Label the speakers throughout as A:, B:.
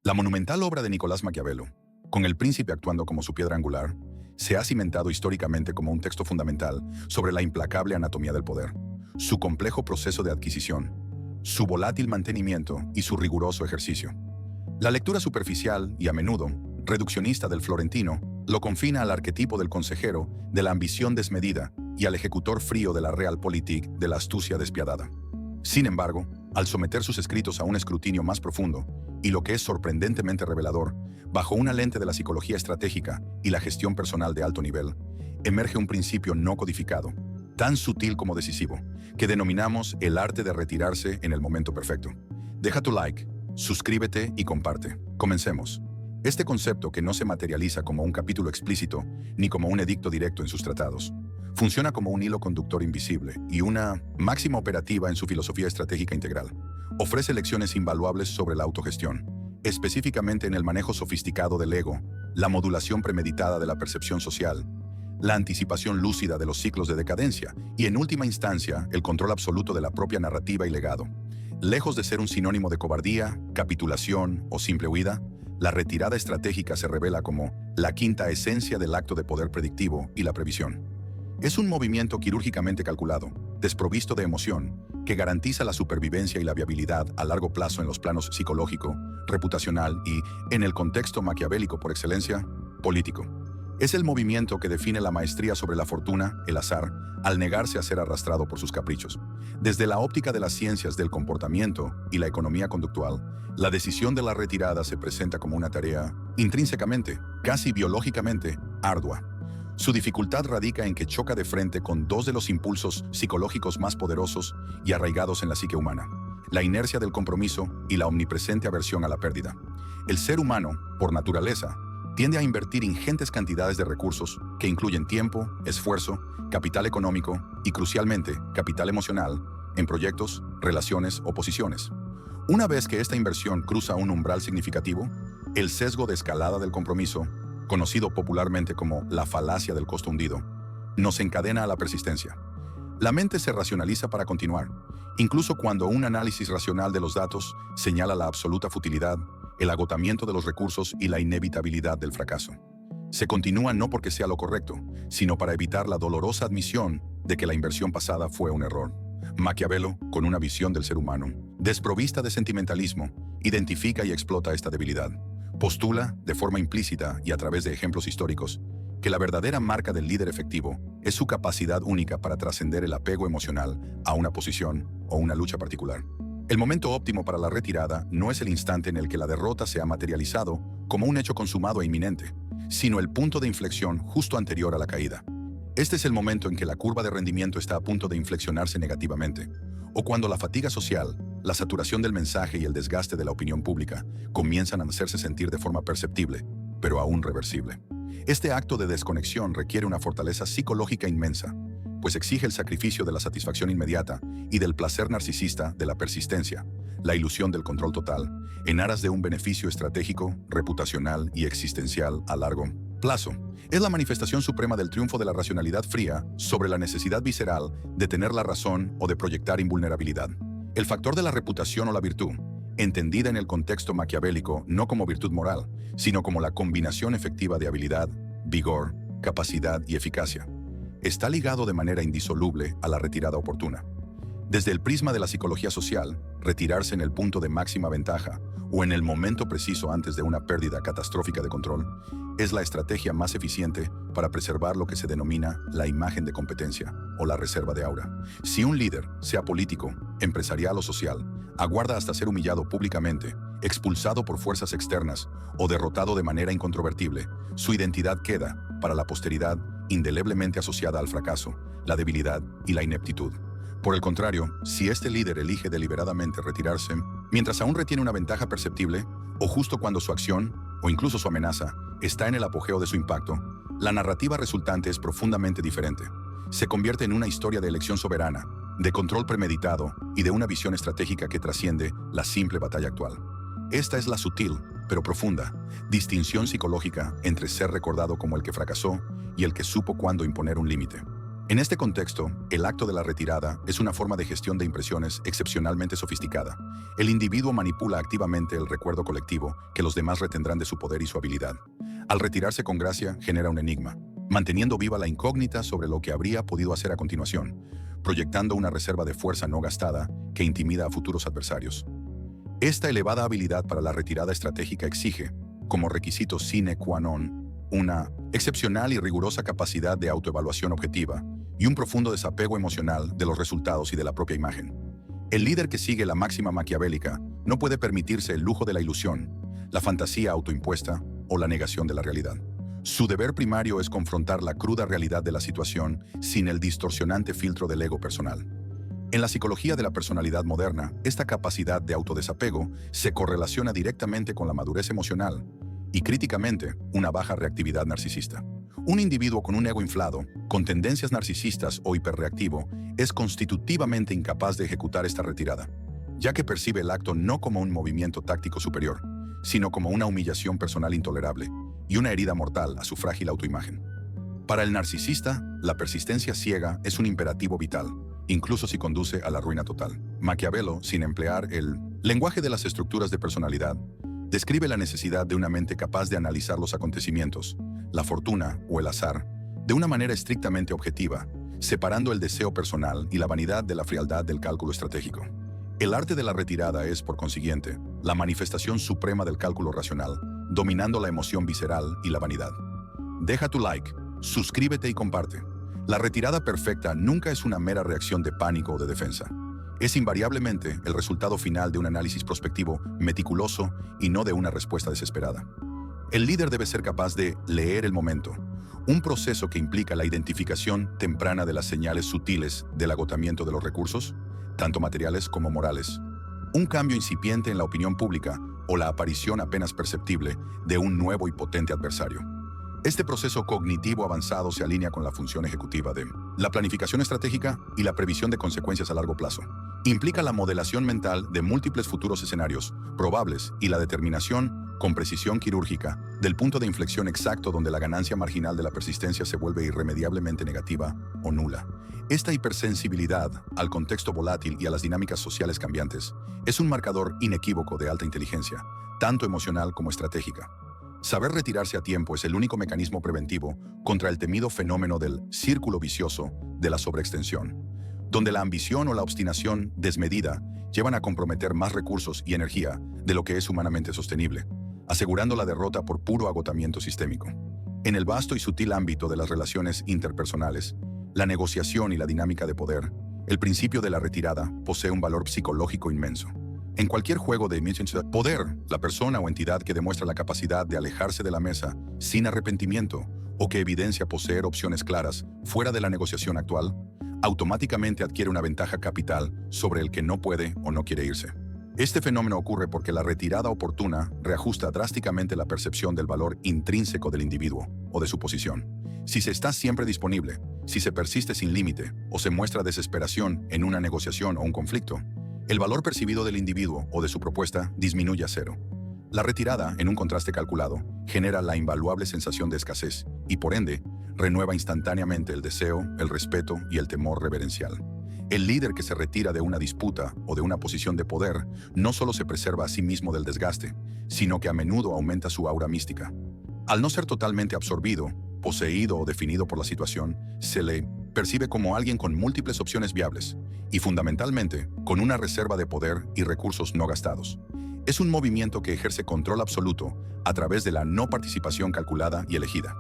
A: La monumental obra de Nicolás Maquiavelo, con el príncipe actuando como su piedra angular, se ha cimentado históricamente como un texto fundamental sobre la implacable anatomía del poder, su complejo proceso de adquisición, su volátil mantenimiento y su riguroso ejercicio. La lectura superficial y a menudo reduccionista del florentino lo confina al arquetipo del consejero de la ambición desmedida y al ejecutor frío de la realpolitik de la astucia despiadada. Sin embargo, al someter sus escritos a un escrutinio más profundo, y lo que es sorprendentemente revelador, bajo una lente de la psicología estratégica y la gestión personal de alto nivel, emerge un principio no codificado, tan sutil como decisivo, que denominamos el arte de retirarse en el momento perfecto. Deja tu like, suscríbete y comparte. Comencemos. Este concepto, que no se materializa como un capítulo explícito ni como un edicto directo en sus tratados, funciona como un hilo conductor invisible y una máxima operativa en su filosofía estratégica integral. Ofrece lecciones invaluables sobre la autogestión, específicamente en el manejo sofisticado del ego, la modulación premeditada de la percepción social, la anticipación lúcida de los ciclos de decadencia y, en última instancia, el control absoluto de la propia narrativa y legado. Lejos de ser un sinónimo de cobardía, capitulación o simple huida, la retirada estratégica se revela como la quinta esencia del acto de poder predictivo y la previsión. Es un movimiento quirúrgicamente calculado, desprovisto de emoción, que garantiza la supervivencia y la viabilidad a largo plazo en los planos psicológico, reputacional y, en el contexto maquiavélico por excelencia, político. Es el movimiento que define la maestría sobre la fortuna, el azar, al negarse a ser arrastrado por sus caprichos. Desde la óptica de las ciencias del comportamiento y la economía conductual, la decisión de la retirada se presenta como una tarea intrínsecamente, casi biológicamente, ardua. Su dificultad radica en que choca de frente con dos de los impulsos psicológicos más poderosos y arraigados en la psique humana: la inercia del compromiso y la omnipresente aversión a la pérdida. El ser humano, por naturaleza, tiende a invertir ingentes cantidades de recursos que incluyen tiempo, esfuerzo, capital económico y, crucialmente, capital emocional, en proyectos, relaciones o posiciones. Una vez que esta inversión cruza un umbral significativo, el sesgo de escalada del compromiso, conocido popularmente como la falacia del costo hundido, nos encadena a la persistencia. La mente se racionaliza para continuar, incluso cuando un análisis racional de los datos señala la absoluta futilidad, el agotamiento de los recursos y la inevitabilidad del fracaso. Se continúa no porque sea lo correcto, sino para evitar la dolorosa admisión de que la inversión pasada fue un error. Maquiavelo, con una visión del ser humano desprovista de sentimentalismo, identifica y explota esta debilidad. Postula, de forma implícita y a través de ejemplos históricos, que la verdadera marca del líder efectivo es su capacidad única para trascender el apego emocional a una posición o una lucha particular. El momento óptimo para la retirada no es el instante en el que la derrota se ha materializado como un hecho consumado e inminente, sino el punto de inflexión justo anterior a la caída. Este es el momento en que la curva de rendimiento está a punto de inflexionarse negativamente, o cuando la fatiga social, la saturación del mensaje y el desgaste de la opinión pública comienzan a hacerse sentir de forma perceptible, pero aún reversible. Este acto de desconexión requiere una fortaleza psicológica inmensa, pues exige el sacrificio de la satisfacción inmediata y del placer narcisista de la persistencia, la ilusión del control total, en aras de un beneficio estratégico, reputacional y existencial a largo plazo. Es la manifestación suprema del triunfo de la racionalidad fría sobre la necesidad visceral de tener la razón o de proyectar invulnerabilidad. El factor de la reputación o la virtud, entendida en el contexto maquiavélico no como virtud moral, sino como la combinación efectiva de habilidad, vigor, capacidad y eficacia, está ligado de manera indisoluble a la retirada oportuna. Desde el prisma de la psicología social, retirarse en el punto de máxima ventaja o en el momento preciso antes de una pérdida catastrófica de control es la estrategia más eficiente para preservar lo que se denomina la imagen de competencia o la reserva de aura. Si un líder, sea político, empresarial o social, aguarda hasta ser humillado públicamente, expulsado por fuerzas externas o derrotado de manera incontrovertible, su identidad queda, para la posteridad, indeleblemente asociada al fracaso, la debilidad y la ineptitud. Por el contrario, si este líder elige deliberadamente retirarse, mientras aún retiene una ventaja perceptible, o justo cuando su acción, o incluso su amenaza, está en el apogeo de su impacto, la narrativa resultante es profundamente diferente. Se convierte en una historia de elección soberana, de control premeditado y de una visión estratégica que trasciende la simple batalla actual. Esta es la sutil, pero profunda, distinción psicológica entre ser recordado como el que fracasó y el que supo cuándo imponer un límite. En este contexto, el acto de la retirada es una forma de gestión de impresiones excepcionalmente sofisticada. El individuo manipula activamente el recuerdo colectivo que los demás retendrán de su poder y su habilidad. Al retirarse con gracia, genera un enigma, manteniendo viva la incógnita sobre lo que habría podido hacer a continuación, proyectando una reserva de fuerza no gastada que intimida a futuros adversarios. Esta elevada habilidad para la retirada estratégica exige, como requisito sine qua non, una excepcional y rigurosa capacidad de autoevaluación objetiva y un profundo desapego emocional de los resultados y de la propia imagen. El líder que sigue la máxima maquiavélica no puede permitirse el lujo de la ilusión, la fantasía autoimpuesta o la negación de la realidad. Su deber primario es confrontar la cruda realidad de la situación sin el distorsionante filtro del ego personal. En la psicología de la personalidad moderna, esta capacidad de autodesapego se correlaciona directamente con la madurez emocional y, críticamente, una baja reactividad narcisista. Un individuo con un ego inflado, con tendencias narcisistas o hiperreactivo, es constitutivamente incapaz de ejecutar esta retirada, ya que percibe el acto no como un movimiento táctico superior, sino como una humillación personal intolerable y una herida mortal a su frágil autoimagen. Para el narcisista, la persistencia ciega es un imperativo vital, incluso si conduce a la ruina total. Maquiavelo, sin emplear el lenguaje de las estructuras de personalidad, describe la necesidad de una mente capaz de analizar los acontecimientos, la fortuna o el azar, de una manera estrictamente objetiva, separando el deseo personal y la vanidad de la frialdad del cálculo estratégico. El arte de la retirada es, por consiguiente, la manifestación suprema del cálculo racional, dominando la emoción visceral y la vanidad. Deja tu like, suscríbete y comparte. La retirada perfecta nunca es una mera reacción de pánico o de defensa. Es invariablemente el resultado final de un análisis prospectivo meticuloso y no de una respuesta desesperada. El líder debe ser capaz de leer el momento, un proceso que implica la identificación temprana de las señales sutiles del agotamiento de los recursos, tanto materiales como morales, un cambio incipiente en la opinión pública o la aparición apenas perceptible de un nuevo y potente adversario. Este proceso cognitivo avanzado se alinea con la función ejecutiva de la planificación estratégica y la previsión de consecuencias a largo plazo. Implica la modelación mental de múltiples futuros escenarios probables y la determinación, con precisión quirúrgica, del punto de inflexión exacto donde la ganancia marginal de la persistencia se vuelve irremediablemente negativa o nula. Esta hipersensibilidad al contexto volátil y a las dinámicas sociales cambiantes es un marcador inequívoco de alta inteligencia, tanto emocional como estratégica. Saber retirarse a tiempo es el único mecanismo preventivo contra el temido fenómeno del círculo vicioso de la sobreextensión, donde la ambición o la obstinación desmedida llevan a comprometer más recursos y energía de lo que es humanamente sostenible, asegurando la derrota por puro agotamiento sistémico. En el vasto y sutil ámbito de las relaciones interpersonales, la negociación y la dinámica de poder, el principio de la retirada posee un valor psicológico inmenso. En cualquier juego de poder, la persona o entidad que demuestra la capacidad de alejarse de la mesa sin arrepentimiento o que evidencia poseer opciones claras fuera de la negociación actual, automáticamente adquiere una ventaja capital sobre el que no puede o no quiere irse. Este fenómeno ocurre porque la retirada oportuna reajusta drásticamente la percepción del valor intrínseco del individuo o de su posición. Si se está siempre disponible, si se persiste sin límite o se muestra desesperación en una negociación o un conflicto, el valor percibido del individuo o de su propuesta disminuye a cero. La retirada, en un contraste calculado, genera la invaluable sensación de escasez y, por ende, renueva instantáneamente el deseo, el respeto y el temor reverencial. El líder que se retira de una disputa o de una posición de poder no solo se preserva a sí mismo del desgaste, sino que a menudo aumenta su aura mística. Al no ser totalmente absorbido, poseído o definido por la situación, se le percibe como alguien con múltiples opciones viables y, fundamentalmente, con una reserva de poder y recursos no gastados. Es un movimiento que ejerce control absoluto a través de la no participación calculada y elegida.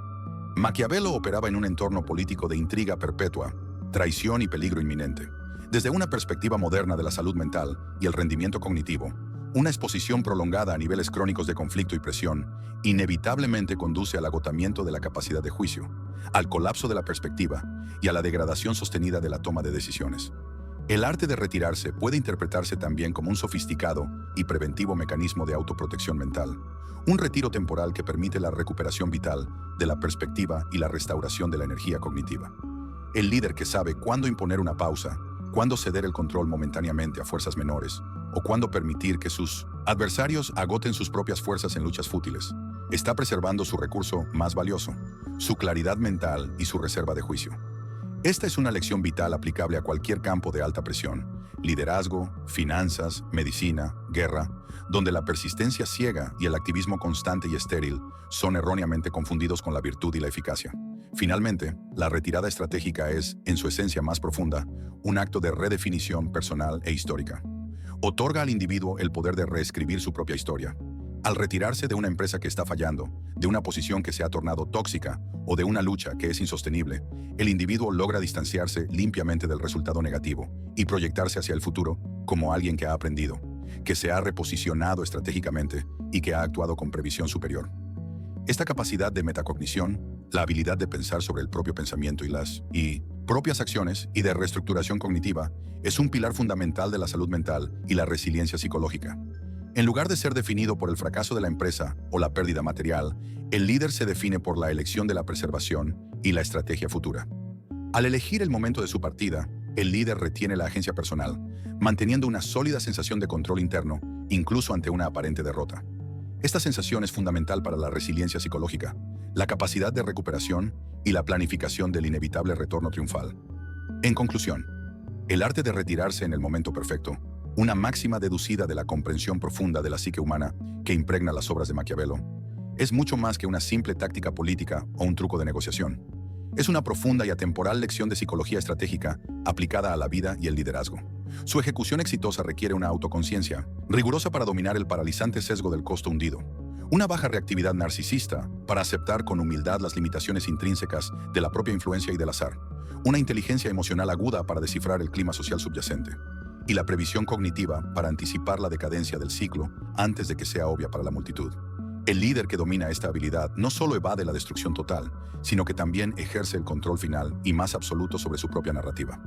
A: Maquiavelo operaba en un entorno político de intriga perpetua, traición y peligro inminente. Desde una perspectiva moderna de la salud mental y el rendimiento cognitivo, una exposición prolongada a niveles crónicos de conflicto y presión inevitablemente conduce al agotamiento de la capacidad de juicio, al colapso de la perspectiva y a la degradación sostenida de la toma de decisiones. El arte de retirarse puede interpretarse también como un sofisticado y preventivo mecanismo de autoprotección mental, un retiro temporal que permite la recuperación vital de la perspectiva y la restauración de la energía cognitiva. El líder que sabe cuándo imponer una pausa, cuándo ceder el control momentáneamente a fuerzas menores, o cuándo permitir que sus adversarios agoten sus propias fuerzas en luchas fútiles, está preservando su recurso más valioso, su claridad mental y su reserva de juicio. Esta es una lección vital aplicable a cualquier campo de alta presión: liderazgo, finanzas, medicina, guerra, donde la persistencia ciega y el activismo constante y estéril son erróneamente confundidos con la virtud y la eficacia. Finalmente, la retirada estratégica es, en su esencia más profunda, un acto de redefinición personal e histórica. Otorga al individuo el poder de reescribir su propia historia. Al retirarse de una empresa que está fallando, de una posición que se ha tornado tóxica o de una lucha que es insostenible, el individuo logra distanciarse limpiamente del resultado negativo y proyectarse hacia el futuro como alguien que ha aprendido, que se ha reposicionado estratégicamente y que ha actuado con previsión superior. Esta capacidad de metacognición, la habilidad de pensar sobre el propio pensamiento y las propias acciones y de reestructuración cognitiva, es un pilar fundamental de la salud mental y la resiliencia psicológica. En lugar de ser definido por el fracaso de la empresa o la pérdida material, el líder se define por la elección de la preservación y la estrategia futura. Al elegir el momento de su partida, el líder retiene la agencia personal, manteniendo una sólida sensación de control interno, incluso ante una aparente derrota. Esta sensación es fundamental para la resiliencia psicológica, la capacidad de recuperación y la planificación del inevitable retorno triunfal. En conclusión, el arte de retirarse en el momento perfecto, una máxima deducida de la comprensión profunda de la psique humana que impregna las obras de Maquiavelo, es mucho más que una simple táctica política o un truco de negociación. Es una profunda y atemporal lección de psicología estratégica aplicada a la vida y el liderazgo. Su ejecución exitosa requiere una autoconciencia rigurosa para dominar el paralizante sesgo del costo hundido, una baja reactividad narcisista para aceptar con humildad las limitaciones intrínsecas de la propia influencia y del azar, una inteligencia emocional aguda para descifrar el clima social subyacente, y la previsión cognitiva para anticipar la decadencia del ciclo antes de que sea obvia para la multitud. El líder que domina esta habilidad no solo evade la destrucción total, sino que también ejerce el control final y más absoluto sobre su propia narrativa.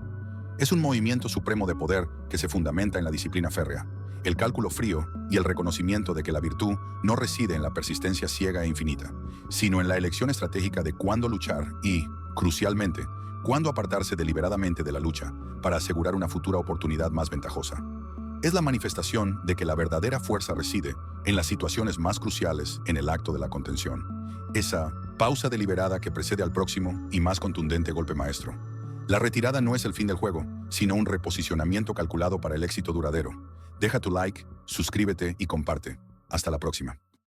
A: Es un movimiento supremo de poder que se fundamenta en la disciplina férrea, el cálculo frío y el reconocimiento de que la virtud no reside en la persistencia ciega e infinita, sino en la elección estratégica de cuándo luchar y, crucialmente, cuándo apartarse deliberadamente de la lucha para asegurar una futura oportunidad más ventajosa. Es la manifestación de que la verdadera fuerza reside en las situaciones más cruciales en el acto de la contención. Esa pausa deliberada que precede al próximo y más contundente golpe maestro. La retirada no es el fin del juego, sino un reposicionamiento calculado para el éxito duradero. Deja tu like, suscríbete y comparte. Hasta la próxima.